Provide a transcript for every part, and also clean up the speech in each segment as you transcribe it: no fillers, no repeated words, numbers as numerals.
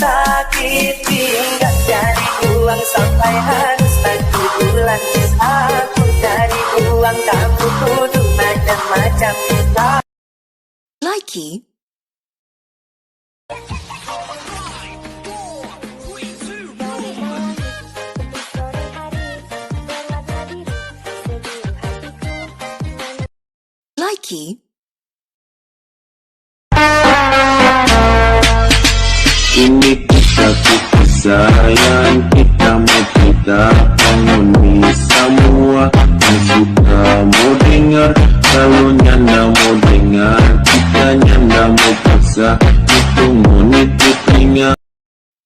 Sakit hingga cari uang sampai harus bagi bulan. Aku cari uang, kamu tuduh macam-macam. Likey. Likey. Ini kita sayang, kita mau kita penghuni semua yang suka mau dengar, kalau nyanda mau dengar, kita nyanda mau paksa, itu menit telinga.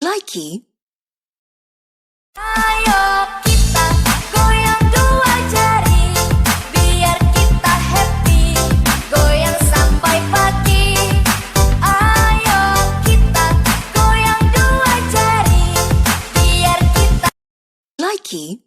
Likey. Ayo kita goyang dua jari, biar kita happy, goyang sampai pagi. Ayo kita goyang dua jari, biar kita Likey.